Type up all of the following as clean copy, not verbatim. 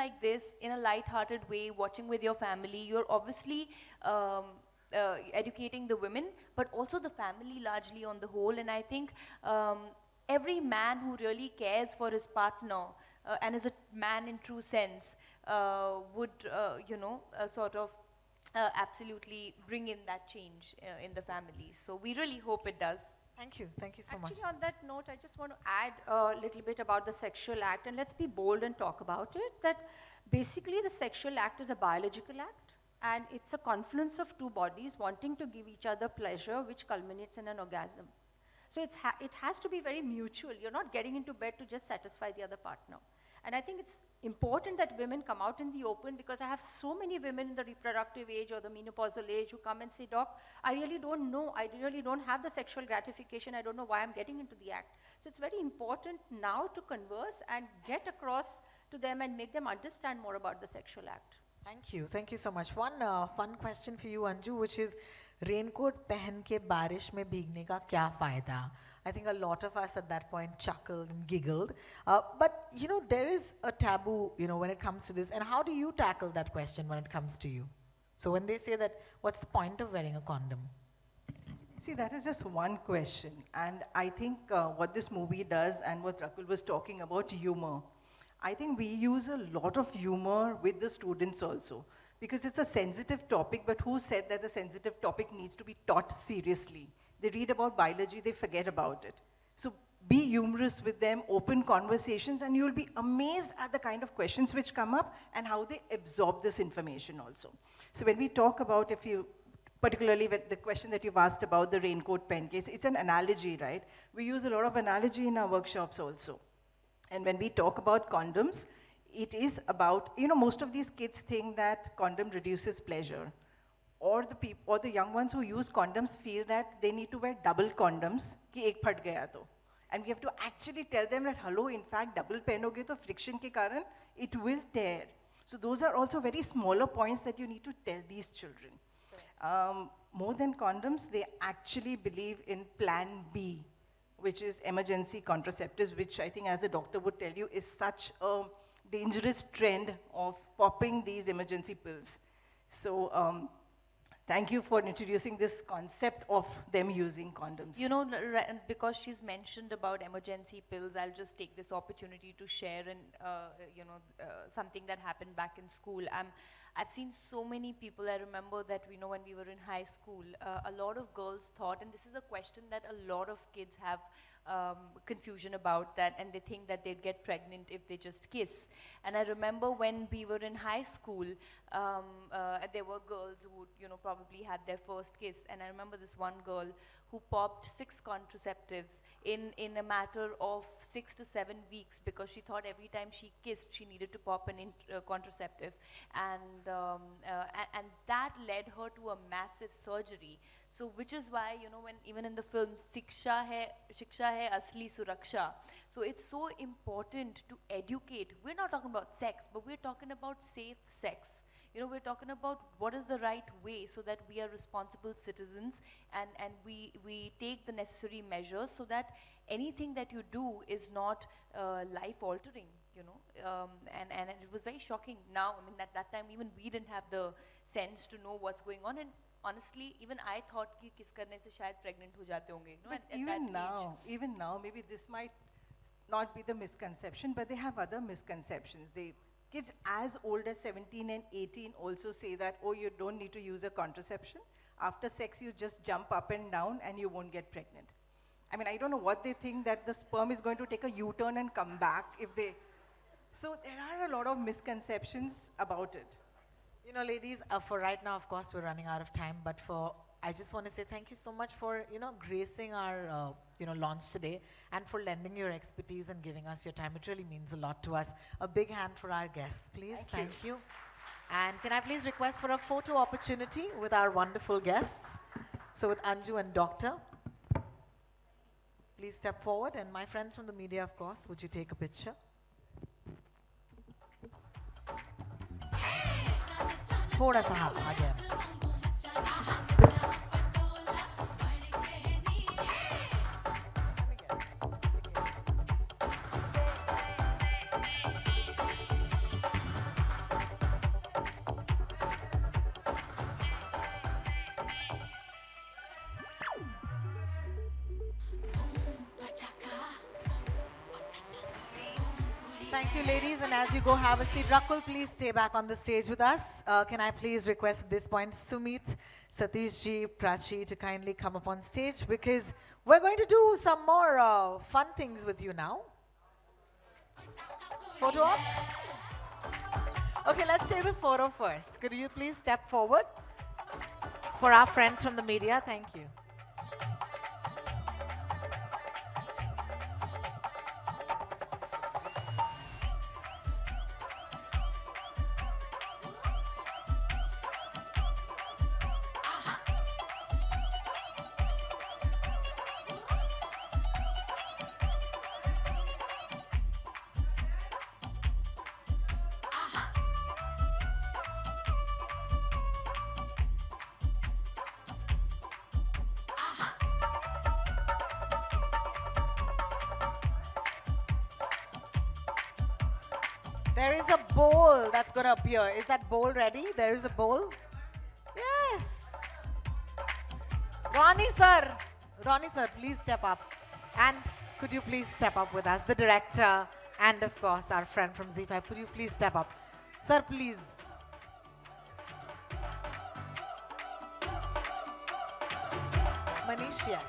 like this in a light-hearted way, watching with your family, you're obviously educating the women, but also the family largely on the whole. And I think um, every man who really cares for his partner and is a man in true sense would, sort of absolutely bring in that change in the family. So we really hope it does. Thank you. Thank you so much. Actually, on that note, I just want to add a little bit about the sexual act, and let's be bold and talk about it. That basically, the sexual act is a biological act, and it's a confluence of two bodies wanting to give each other pleasure, which culminates in an orgasm. So it has to be very mutual. You're not getting into bed to just satisfy the other partner. And I think it's important that women come out in the open, because I have so many women in the reproductive age or the menopausal age who come and say, Doc, I really don't know. I really don't have the sexual gratification. I don't know why I'm getting into the act. So it's very important now to converse and get across to them and make them understand more about the sexual act. Thank you. Thank you so much. One fun question for you, Anju, which is raincoat पहन के बारिश में भीगने का क्या फायदा? I think a lot of us at that point chuckled and giggled. But you know, there is a taboo, you know, when it comes to this. And how do you tackle that question when it comes to you? So when they say that, what's the point of wearing a condom? See, that is just one question. And I think what this movie does and what Rakul was talking about, humor. I think we use a lot of humor with the students also, because it's a sensitive topic, but who said that the sensitive topic needs to be taught seriously? They read about biology, they forget about it. So be humorous with them, open conversations, and you'll be amazed at the kind of questions which come up and how they absorb this information also. So when we talk about, if you, particularly with the question that you've asked about the raincoat pen case, it's an analogy, right? We use a lot of analogy in our workshops also. And when we talk about condoms, it is about, you know, most of these kids think that condom reduces pleasure. Or the young ones who use condoms feel that they need to wear double condoms, ki ek phat gaya to. And we have to actually tell them that, hello, in fact, double pehnoge to friction ke karan, it will tear. So those are also very smaller points that you need to tell these children. More than condoms, they actually believe in plan B, which is emergency contraceptives, which I think, as the doctor would tell you, is such a dangerous trend of popping these emergency pills. So thank you for introducing this concept of them using condoms. You know, because she's mentioned about emergency pills, I'll just take this opportunity to share something that happened back in school. I've seen so many people. I remember that when we were in high school, a lot of girls thought, and this is a question that a lot of kids have confusion about, that, and they think that they'd get pregnant if they just kiss. And I remember when we were in high school, there were girls who would, probably had their first kiss. And I remember this one girl who popped 6 contraceptives in a matter of 6 to 7 weeks, because she thought every time she kissed, she needed to pop an contraceptive. And that led her to a massive surgery. So which is why, when even in the film, shiksha hai asli suraksha. So it's so important to educate. We're not talking about sex, but we're talking about safe sex. We're talking about what is the right way, so that we are responsible citizens, and we take the necessary measures so that anything that you do is not life altering, and it was very shocking. Now, I mean, at that time, even we didn't have the sense to know what's going on, and honestly, even I thought कि किस करने से शायद pregnant हो जाते होंगे, But even now, maybe this might not be the misconception, but they have other misconceptions. Kids as old as 17 and 18 also say that, oh, you don't need to use a contraception. After sex, you just jump up and down and you won't get pregnant. I mean, I don't know what they think, that the sperm is going to take a U-turn and come back if they... So there are a lot of misconceptions about it. You know, ladies, for right now, of course, we're running out of time, but I just want to say thank you so much for, gracing our, launch today, and for lending your expertise and giving us your time. It really means a lot to us. A big hand for our guests, please. Thank you. And can I please request for a photo opportunity with our wonderful guests? So with Anju and Doctor, please step forward. And my friends from the media, of course, would you take a picture? थोड़ा सा हाँ आगे Thank you, ladies. And as you go have a seat, Rakul, please stay back on the stage with us. Can I please request at this point Sumit, Satish ji, Prachi to kindly come up on stage because we're going to do some more fun things with you now. Photo op? Okay, let's take the photo first. Could you please step forward for our friends from the media? Thank you. There is a bowl that's going to appear. Is that bowl ready? There is a bowl. Yes. Ronnie sir, please step up. And could you please step up with us? The director and of course our friend from Zee5. Could you please step up? Sir, please. Manish, yes.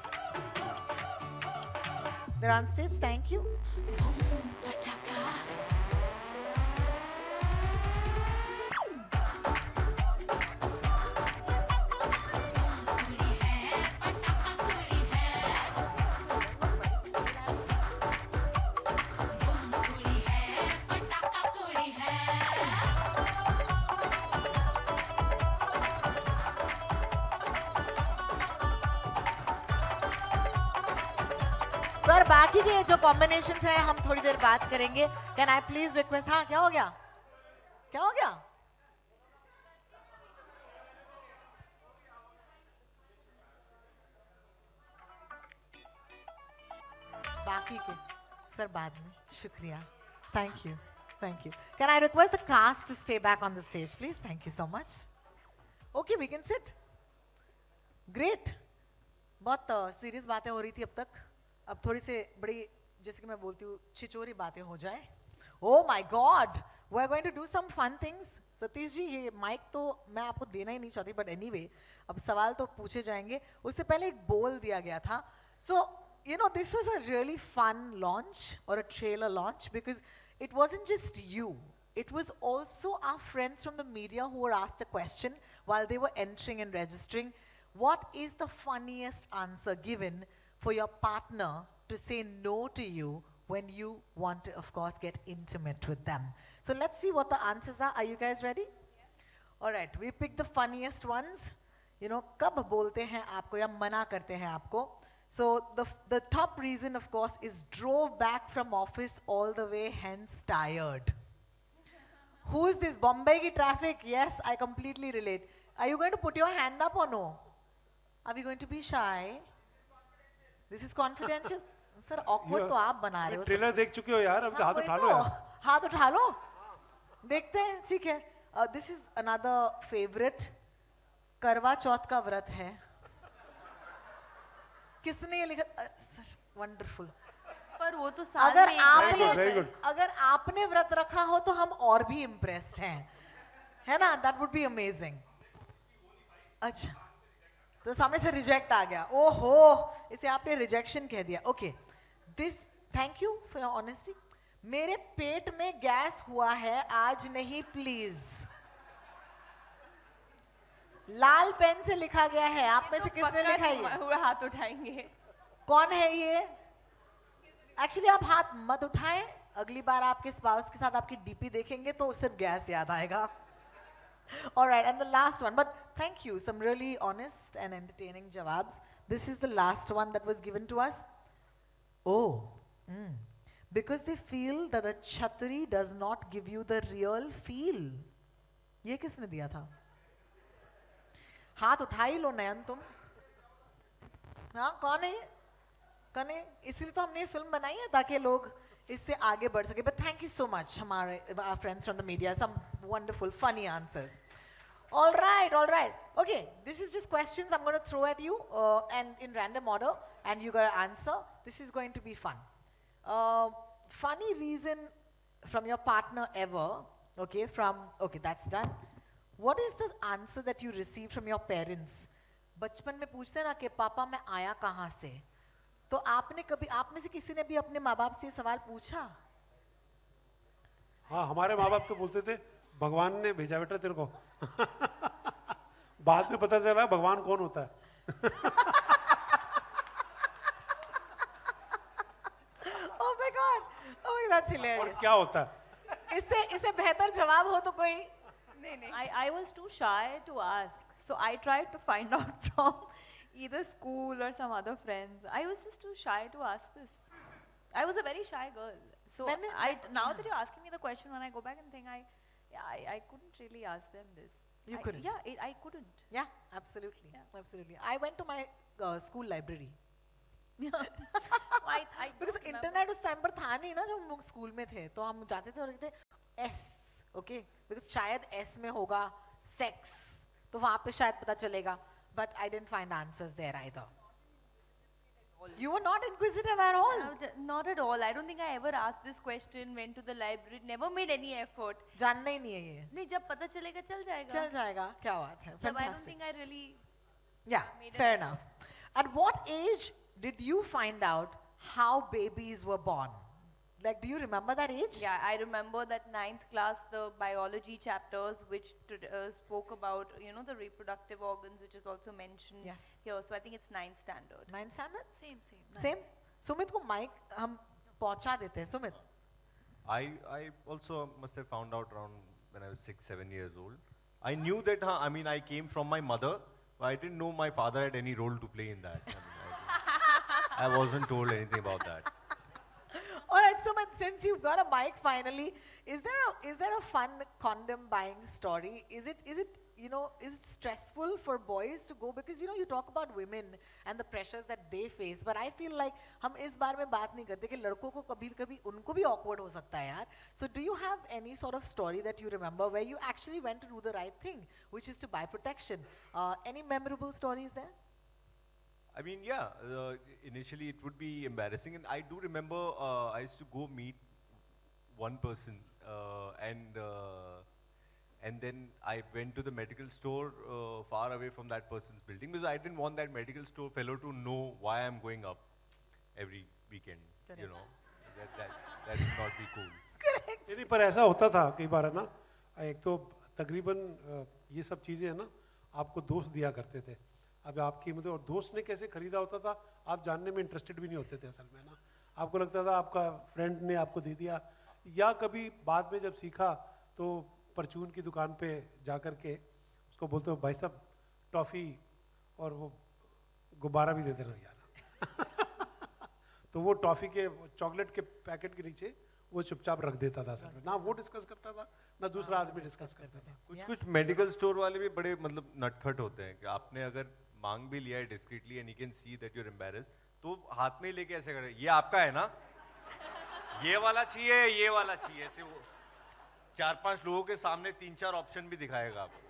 They're on stage. Thank you. Sir बाकी के जो combinations हैं हम थोड़ी देर बात करेंगे. Can I please request? हाँ, क्या हो गया? क्या हो गया? बाकी के सर बाद में. शुक्रिया. Thank you. Thank you. Can I request the cast to stay back on the stage, please? Thank you so much. Okay, we can sit. Great. बहुत सीरियस बातें हो रही थी अब तक. अब थोड़ी से बड़ी जैसे कि मैं बोलती हूँ छिचोरी बातें हो जाए. Oh my God, we are going to do some fun things. Satish ji ये माइक तो मैं आपको देना ही नहीं चाहती, but anyway अब सवाल तो पूछे जाएंगे. उससे पहले एक बोल दिया गया था. So you know this was a really fun launch or a trailer launch because it wasn't just you. It was also our friends from the media who were asked a question while they were entering and registering. What is the funniest answer given for your partner to say no to you when you want to, of course, get intimate with them? So let's see what the answers are. Are you guys ready? Yeah. All right, we picked the funniest ones. You know, कब बोलते हैं आपको या मना करते हैं आपको? So the top reason, of course, is drove back from office all the way, hence tired. Who is this? Bombay ki traffic? Yes, I completely relate. Are you going to put your hand up or no? Are we going to be shy? This is confidential. Sir, awkward तो आप बना रहे हो. Trailer देख चुके हो यार, अब हाथ उठा लो यार. हाथ उठा लो. देखते हैं, ठीक है. This is another favorite. करवा चौथ का व्रत है. किसने ये लिखा? Sir wonderful. पर वो तो साल में अगर आपने व्रत रखा हो तो हम और भी इम्प्रेस्ड हैं, है ना? That would be amazing. अच्छा तो सामने से रिजेक्ट आ गया. ओहो, इसे आपने रिजेक्शन कह दिया. Okay, this thank you for your honesty. मेरे पेट में गैस हुआ है, आज नहीं प्लीज. लाल पेन से लिखा गया है. आप में से किसने लिखा है? हाथ उठाएंगे. कौन है ये? एक्चुअली आप हाथ मत उठाएं. अगली बार आपके स्पाउस के साथ आपकी डीपी देखेंगे तो सिर्फ गैस याद आएगा. All right, and the last one, but thank you, some really honest and entertaining jawabs. This is the last one that was given to us. Oh, because they feel that the Chhatri does not give you the real feel. ये किसने दिया था? हाथ उठा ही लो नयन तुम. हाँ, कौन है? कौन है? इसलिए तो हमने ये फिल्म बनाई है ताकि लोग इससे आगे बढ़ सके. But thank you so much, our friends from the media. Some wonderful, funny answers. All right, all right. Okay, this is just questions I'm going to throw at you and in random order, and you got to answer. This is going to be fun. Funny reason from your partner ever, okay, okay, that's done. What is the answer that you receive from your parents? बचपन में पूछते हैं ना कि पापा मैं आया कहाँ से? तो आपने कभी, आप में से किसी ने भी अपने माँ बाप से ये सवाल पूछा? हाँ, हमारे माँ बाप तो बोलते थे भगवान ने भेजा बेटा तेरे को। बाद में पता चला भगवान कौन होता है। Oh my God, oh my God, that's और hilarious. क्या होता है? इससे बेहतर जवाब हो तो कोई? I was too shy to ask, so I tried to find out from either school or some other friends. I was just too shy to ask this. I was a very shy girl. So now that you're asking me the question, when I go back and think, I couldn't really ask them this. You couldn't? Yeah, I couldn't. Yeah, absolutely, absolutely. I went to my school library. I Because don't remember. internet उस time पर था नहीं ना, जब हम लोग school में थे, तो हम जाते थे और लिखते S, okay? Because शायद S में होगा sex, तो वहाँ पे शायद पता चलेगा. But I didn't find answers there either. You were not inquisitive at all. Not at all. I don't think I ever asked this question, went to the library, never made any effort. जानना ही नहीं है ये. नहीं, जब पता चलेगा चल जाएगा. चल जाएगा, क्या बात है? Jab I don't Fantastic. think I really. Yeah, made an fair effort. enough. At what age did you find out how babies were born? Like, do you remember that age? Yeah, I remember that 9th class, the biology chapters, which spoke about, the reproductive organs, which is also mentioned Yes. here. So I think it's 9th standard. 9th standard? Same. Same? Sumit को mic हम पहुंचा देते हैं. Sumit. I also must have found out around when I was 6-7 years old. I knew that, I came from my mother, but I didn't know my father had any role to play in that. I wasn't told anything about that. All right, Sumit, since you've got a mic finally, is there a fun condom buying story? Is it stressful for boys to go, because you talk about women and the pressures that they face, but I feel like हम इस बार में बात नहीं करते कि लड़कों को कभी-कभी उनको भी awkward हो सकता है यार. So do you have any sort of story that you remember where you actually went to do the right thing, which is to buy protection? Any memorable stories there? Initially it would be embarrassing, and I do remember I used to go meet one person, and then I went to the medical store far away from that person's building, because I didn't want that medical store fellow to know why I'm going up every weekend. Correct. That would not be cool. Correct. नहीं, पर ऐसा होता था कई बार है ना, एक तो तकरीबन ये सब चीजें है ना आपको दोस्त दिया करते थे. अब आपकी मतलब, और दोस्त ने कैसे खरीदा होता था आप जानने में इंटरेस्टेड भी नहीं होते थे असल में ना. आपको लगता था आपका फ्रेंड ने आपको दे दिया, या कभी बाद में जब सीखा तो परचून की दुकान पे जा कर के उसको बोलते हो भाई साहब टॉफ़ी और वो गुब्बारा भी दे देना यार. तो वो टॉफ़ी के चॉकलेट के पैकेट के नीचे वो चुपचाप रख देता था असल में. ना वो डिस्कस करता था ना दूसरा आदमी डिस्कस करता था. कुछ मेडिकल स्टोर वाले भी बड़े मतलब नटखट होते हैं कि आपने अगर मांग भी लिया है discreetly and you can see that you are embarrassed, तो हाथ में ही लेके ऐसे करे, ये आपका है ना, ये वाला चाहिए, ये वाला चाहिए, ऐसे वो 4-5 लोगों के सामने 3-4 ऑप्शन भी दिखाएगा आपको,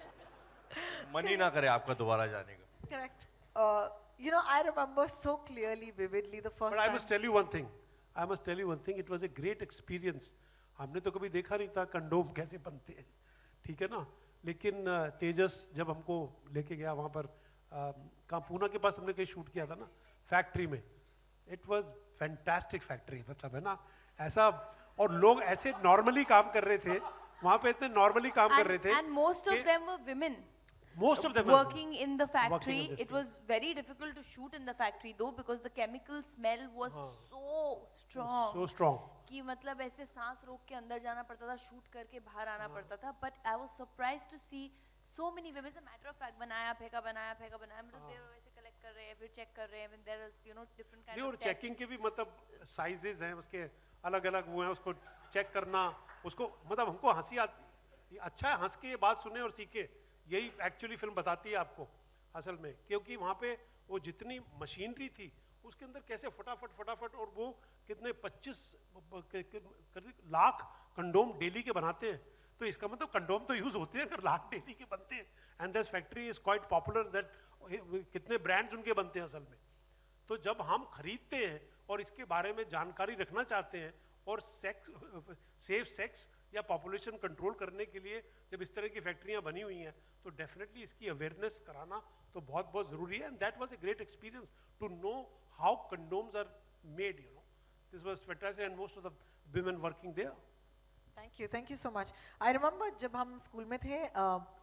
मन ही ना करे आपका दोबारा जाने का. Correct. I remember so clearly, vividly the first But I time. must tell you one thing. It was a great experience. हमने तो कभी देखा नहीं था कंडोम कैसे बनते हैं, ठीक है ना. लेकिन तेजस जब हमको लेके गया वहाँ पर कहाँ पूना के पास हमने कहीं शूट किया था ना, फैक्ट्री में. इट वाज फैंटास्टिक फैक्ट्री, मतलब है ना ऐसा, और लोग ऐसे नॉर्मली काम कर रहे थे वहाँ पे, इतने नॉर्मली काम कर रहे थे. And most of them were women. Most of them working in the factory. in this It was very difficult to shoot in the factory though, because the chemical smell was so strong. so strong. कि मतलब ऐसे सांस रोक के अंदर जाना पड़ता था, शूट करके बाहर आना पड़ता था. But I was surprised to see so many women. As a matter of fact, बनाया फेंका मतलब they वैसे collect कर रहे हैं, फिर check कर रहे हैं. When there is different kind नहीं, of और tests. चेकिंग के भी मतलब साइजेस हैं उसके, अलग अलग वो हैं, उसको चेक करना, उसको मतलब हमको हंसी आती. अच्छा है हंस के ये बात सुने और सीखे, यही एक्चुअली फिल्म बताती है आपको असल में. क्योंकि वहाँ पे वो जितनी मशीनरी थी उसके अंदर कैसे फटाफट, और वो कितने 25 लाख कंडोम डेली के बनाते हैं. तो इसका मतलब कंडोम तो यूज होते हैं अगर लाख डेली के बनते हैं. And this factory is quite popular, that कितने ब्रांड्स उनके बनते हैं असल में. तो जब हम खरीदते हैं और इसके बारे में जानकारी रखना चाहते हैं और सेक्स सेफ सेक्स या पॉपुलेशन कंट्रोल करने के लिए जब इस तरह की फैक्ट्रियां बनी हुई हैं तो डेफिनेटली इसकी अवेयरनेस कराना तो बहुत बहुत ज़रूरी है and that was a great experience to know how condoms are made you know this was fantastic and most of the women working there. Thank you so much. I remember जब हम school में थे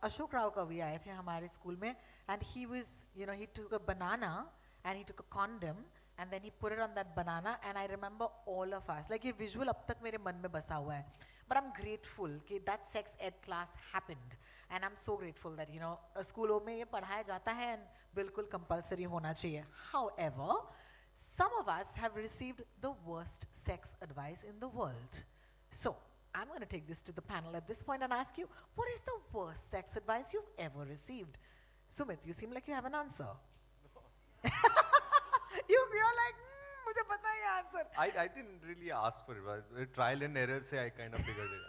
अशोक राव कवि आए थे हमारे school में and he was he took a banana and he took a condom and then he put it on that banana and I remember all of us like ये visual अब तक मेरे मन में बसा हुआ है but I'm grateful कि that sex ed class happened and I'm so grateful that स्कूलों में ये पढ़ाया जाता है and बिल्कुल compulsory होना चाहिए. However, some of us have received the worst sex advice in the world. So, I'm going to take this to the panel at this point and ask you, what is the worst sex advice you've ever received? Sumit, you seem like you have an answer. You're like, मुझे पता है answer. I didn't really ask for it. But trial and error से I kind of figured it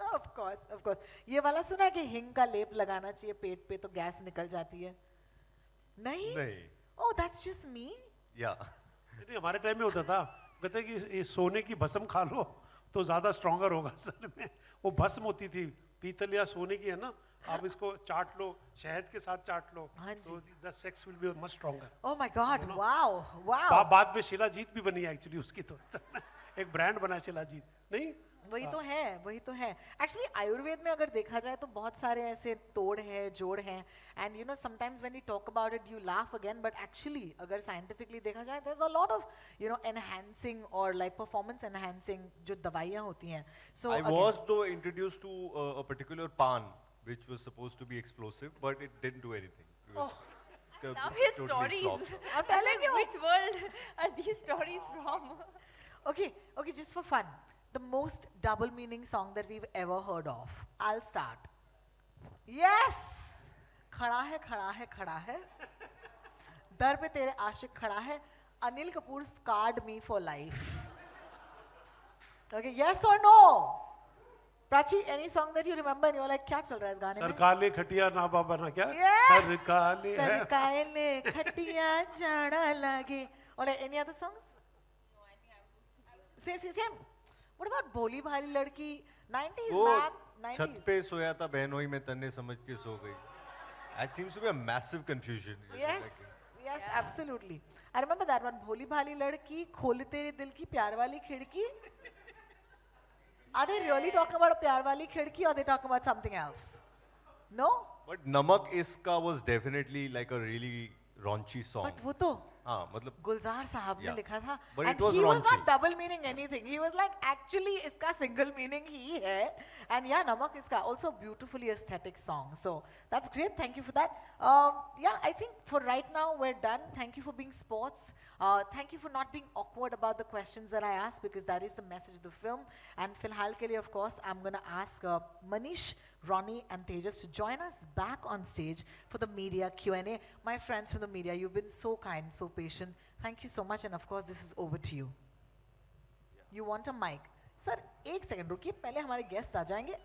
out. Of course. ये वाला सुना है कि हिंग का लेप लगाना चाहिए पेट पे तो गैस निकल जाती है? नहीं? नहीं. Oh, that's just me? Yeah. नहीं हमारे टाइम में होता था कहते हैं कि ये सोने की भस्म खा लो तो ज्यादा स्ट्रॉन्गर होगा असल में वो भस्म होती थी पीतल या सोने की है ना आप इसको चाट लो शहद के साथ चाट लो तो the sex will be much stronger. Oh my God! Wow! बाद में शिलाजीत भी बनी है एक्चुअली उसकी तो एक ब्रांड बना शिलाजीत नहीं वही तो है एक्चुअली आयुर्वेद में अगर देखा जाए तो बहुत सारे ऐसे तोड़ है जोड़ हैं and sometimes when you talk about it you laugh again but actually अगर साइंटिफिकली देखा जाए there is a lot of enhancing और लाइक परफॉर्मेंस एनहांसिंग जो दवाइयां होती हैं. सो I was though introduced to a particular pan which was supposed to be explosive but it didn't do anything. It was Love his totally stories. flopped. I'm telling you. Which world are these stories from? Okay, just for fun. The most double meaning song that we've ever heard of. I'll start. Yes! खड़ा है. दर पे तेरे आशिक खड़ा है. Anil Kapoor scarred me for life. Okay, yes or no? Prachi, any song that you remember and you're like, क्या चल रहा है इस गाने में? सरकाले खटिया ना बाबा ना क्या Yeah! सरकाले खटिया जाड़ा लगे. Or any other songs? No, I think Same. What about भोली भाली लड़की? 90s वो man, 90s. छत पे सोया था बहनोई में तन्ने समझ के सो गई. That seems to be a massive confusion. Yes, absolutely. I remember that one. भोली भाली लड़की खोल तेरे दिल की प्यार वाली खिड़की. Are they really talking about a प्यार वाली खिड़की or they talking about something else? No? But Namak Iska was definitely like a really raunchy song. But वो तो हाँ मतलब गुलजार साहब ने Yeah. लिखा था. But And it was he was not raunchy. double meaning anything. He was like actually इसका single meaning ही है. And yeah, नमक इसका also beautifully aesthetic song. So that's great. Thank you for that. Yeah, I think for right now we're done. Thank you for being sports. Thank you for not being awkward about the questions that I asked because that is the message of the film. And फिलहाल के लिए of course I'm going to ask Manish, Ronnie and Tejas to join us back on stage for the media Q&A. My friends from the media, you've been so kind, so patient. Thank you so much and of course this is over to you. You want a mic? Sir, एक second रुकिए पहले हमारे guest आ जाएंगे.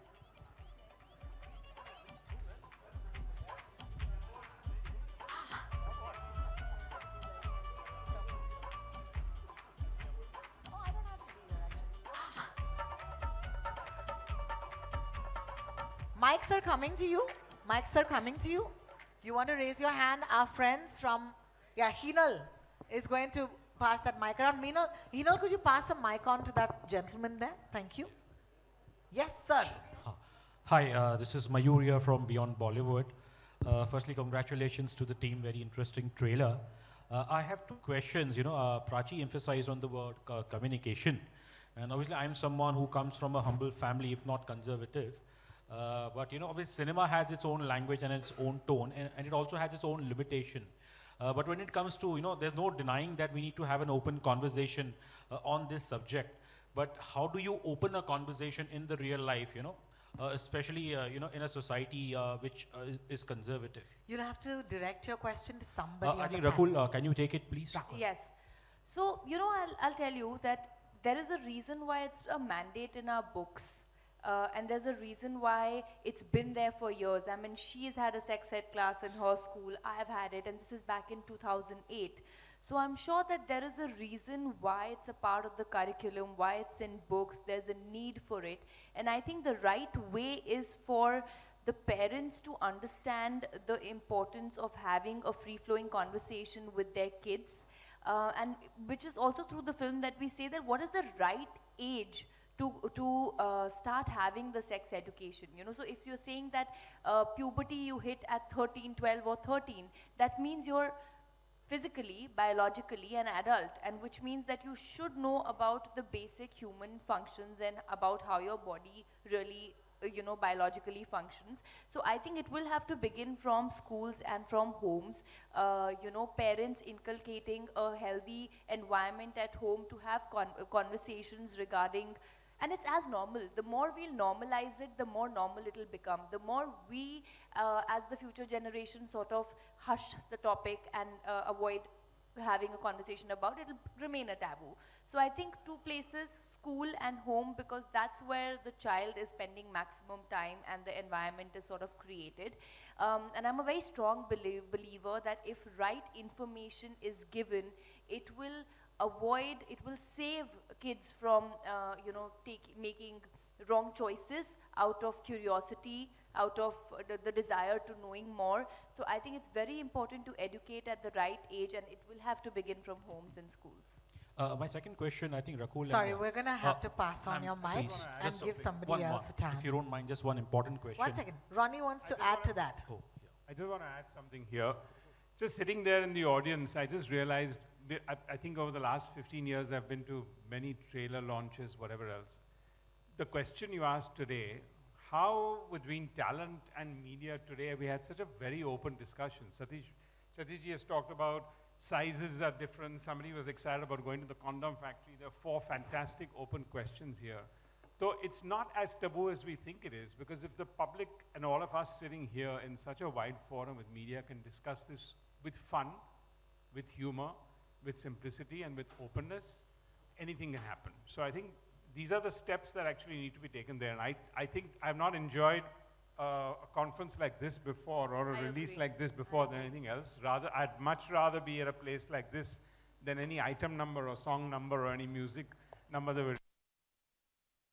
Mics are coming to you. You want to raise your hand? Our friends from, Hinal is going to pass that mic around. Hinal, could you pass the mic on to that gentleman there? Thank you. Yes, sir. Hi, this is Mayur here from Beyond Bollywood. Firstly, congratulations to the team, very interesting trailer. I have two questions. Prachi emphasized on the word communication. And obviously, I'm someone who comes from a humble family, if not conservative. But obviously cinema has its own language and its own tone and it also has its own limitation. But when it comes to, there's no denying that we need to have an open conversation on this subject. But how do you open a conversation in the real life, especially, in a society which is conservative? You'll have to direct your question to somebody. I think Rakul, can you take it please? Yes. So, I'll tell you that there is a reason why it's a mandate in our books. And there's a reason why it's been there for years. I mean, she's had a sex ed class in her school. I have had it, and this is back in 2008. So I'm sure that there is a reason why it's a part of the curriculum, why it's in books, there's a need for it. And I think the right way is for the parents to understand the importance of having a free-flowing conversation with their kids. And which is also through the film that we say that what is the right age to start having the sex education, you know. So if you're saying that puberty you hit at 13, 12 or 13, that means you're physically, biologically an adult, and which means that you should know about the basic human functions and about how your body really you know, biologically functions. So I think it will have to begin from schools and from homes, you know, parents inculcating a healthy environment at home to have conversations regarding, and it's as normal. The more we'll normalize it, the more normal it'll become. The more we, as the future generation, sort of hush the topic and avoid having a conversation about it, it'll remain a taboo. So I think two places, school and home, because that's where the child is spending maximum time and the environment is sort of created. And I'm a very strong believer that if right information is given, it will avoid, it will save kids from, you know, making wrong choices out of curiosity, out of the desire to knowing more. So I think it's very important to educate at the right age, and it will have to begin from homes and schools. My second question, I think Rakul. Sorry, we're going to have to pass on your mic please, and just give somebody else a time. If you don't mind, just one important question. 1 second. Ronnie wants to add to that. Oh, I just want to add something here. Just sitting there in the audience, I just realized, I think over the last 15 years, I've been to many trailer launches, whatever else. The question you asked today, how between talent and media today, we had such a very open discussion. Satish has talked about sizes are different. Somebody was excited about going to the condom factory. There are 4 fantastic open questions here. So it's not as taboo as we think it is, because if the public and all of us sitting here in such a wide forum with media can discuss this with fun, with humor, with simplicity and with openness, anything can happen. So I think these are the steps that actually need to be taken there. And I think I've not enjoyed a conference like this before, or a release like this before, than anything else. Rather, I'd much rather be at a place like this than any item number or song number or any music number that we're.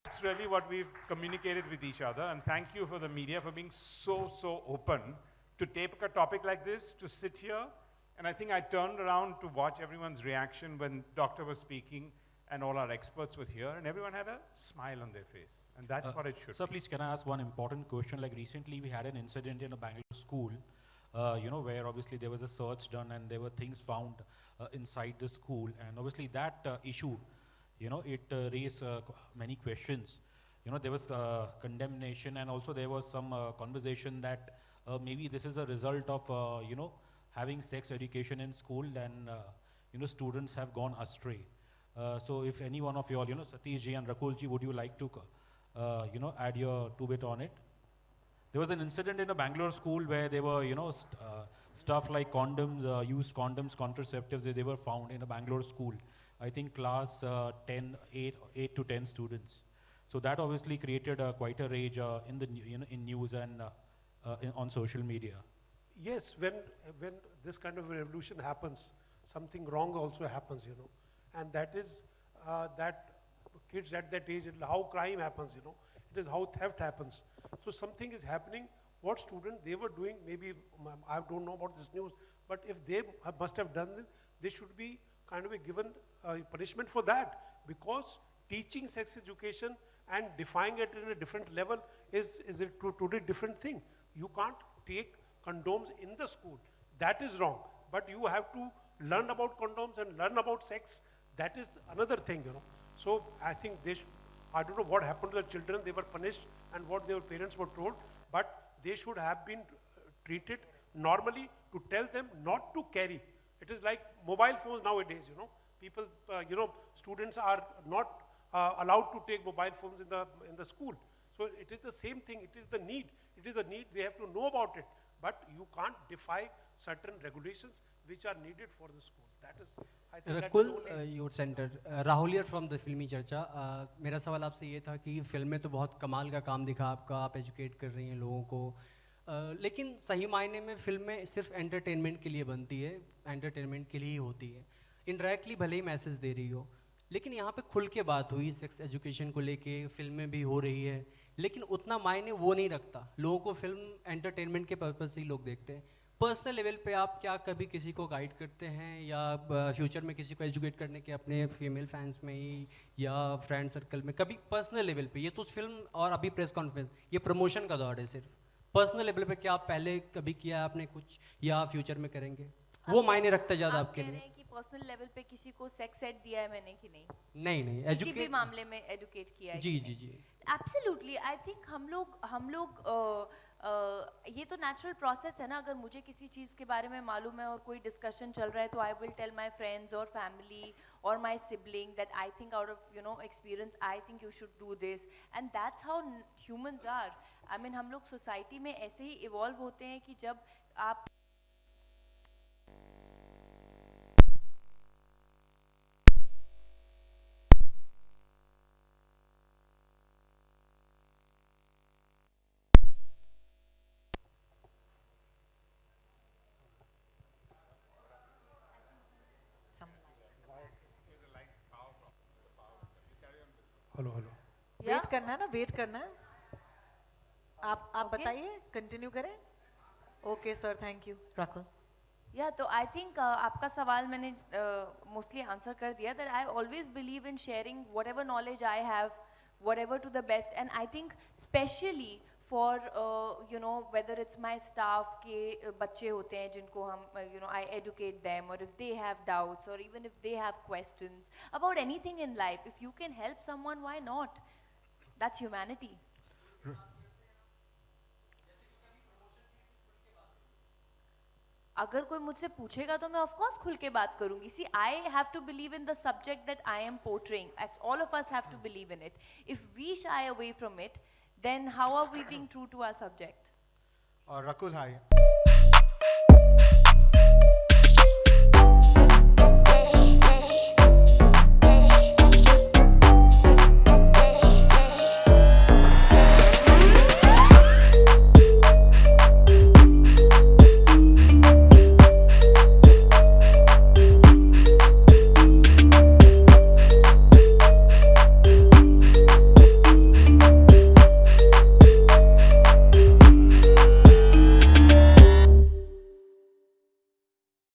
That's really what we've communicated with each other. And thank you for the media for being so open to take a topic like this, to sit here. And I think I turned around to watch everyone's reaction when Doctor was speaking and all our experts were here, and everyone had a smile on their face. And that's what it should So be. please, can I ask one important question? Like recently we had an incident in a Bangalore school, you know, where obviously there was a search done and there were things found inside the school. And obviously that issue, you know, it raised many questions. You know, there was condemnation, and also there was some conversation that maybe this is a result of, you know, having sex education in school, then, you know, students have gone astray. So if any one of you all, you know, Satish ji and Rakul ji, would you like to, you know, add your 2 bit on it? There was an incident in a Bangalore school where there were, you know, stuff like condoms, used condoms, contraceptives, they were found in a Bangalore school. I think class 8 to 10 students. So that obviously created quite a rage in the you know, in news and on social media. Yes, when this kind of a revolution happens, something wrong also happens, you know. And that is that kids at that age, how crime happens, you know. It is how theft happens. So something is happening. What student they were doing, maybe I don't know about this news, but if they must have done it, they should be kind of be given punishment for that, because teaching sex education and defining it in a different level is a totally different thing. You can't take condoms in the school. That is wrong. But you have to learn about condoms and learn about sex. That is another thing, you know. So I think I don't know what happened to the children. They were punished and what their parents were told, but they should have been treated normally, to tell them not to carry. It is like mobile phones nowadays, you know. People, you know, students are not allowed to take mobile phones in the school. So it is the same thing. It is the need. It is the need. They have to know about it. But you can't defy certain regulations which are needed for the school. That is, I think, Rakul, your center. Rahul here from the फिल्मी चर्चा. मेरा सवाल आपसे ये था कि film में तो बहुत कमाल का काम दिखा आपका, आप एजुकेट कर रही हैं लोगों को, लेकिन सही मायने में फिल्में सिर्फ एंटरटेनमेंट के लिए बनती है, एंटरटेनमेंट के लिए ही होती है. इनडायरेक्टली भले ही मैसेज दे रही हो, लेकिन यहाँ पे खुल के बात हुई सेक्स एजुकेशन को लेके, फिल्में भी हो रही है, लेकिन उतना मायने वो नहीं रखता। लोगों को फिल्म एंटरटेनमेंट के पर्पज से ही लोग देखते हैं। पर्सनल लेवल पे आप क्या कभी किसी को गाइड करते हैं या फ्यूचर में किसी को एजुकेट करने के अपने फीमेल फैंस में ही या फ्रेंड सर्कल में, कभी पर्सनल लेवल पे? ये तो फिल्म और अभी प्रेस कॉन्फ्रेंस, ये प्रमोशन का दौर है सिर्फ। पर्सनल लेवल पे क्या आप पहले कभी किया है आपने कुछ या फ्यूचर में करेंगे? वो मायने रखता है ज़्यादा आप आपके कह रहे लिए? हैं कि पर्सनल लेवल पे किसी को सेक्स एड दिया है मैंने कि नहीं? नहीं किसी भी मामले में एडुकेट किया है जी कि जी नहीं? जी। एब्सोल्युटली, आई थिंक हम लोग ये तो नेचुरल प्रोसेस है ना। अगर मुझे किसी चीज़ के बारे में मालूम है और कोई डिस्कशन चल रहा है तो I will tell my friends और फैमिली और my sibling that I think out of experience I think you should do this, and that's how humans are. I mean हम लोग सोसाइटी में ऐसे ही इवॉल्व होते हैं कि जब आप हेलो हेलो। वेट करना है ना, वेट करना है। आप बताइए, कंटिन्यू करें। Okay sir, thank you. Rakul. या तो आई थिंक आपका सवाल मैंने मोस्टली आंसर कर दिया, that I always believe in sharing whatever knowledge I have, whatever to the best, and I think specially for whether it's my staff के बच्चे होते हैं जिनको हम आई एडुकेट दैम, और इफ दे हैव डाउट्स और even if they have questions about anything in life, if you can help someone, why not? That's humanity. अगर कोई मुझसे पूछेगा तो मैं ऑफ कोर्स खुल के बात करूंगी। See, I have to believe in the subject that I am portraying, all of us have to believe in it. If we shy away from it, then how are we being true to our subject? Rakul, hi.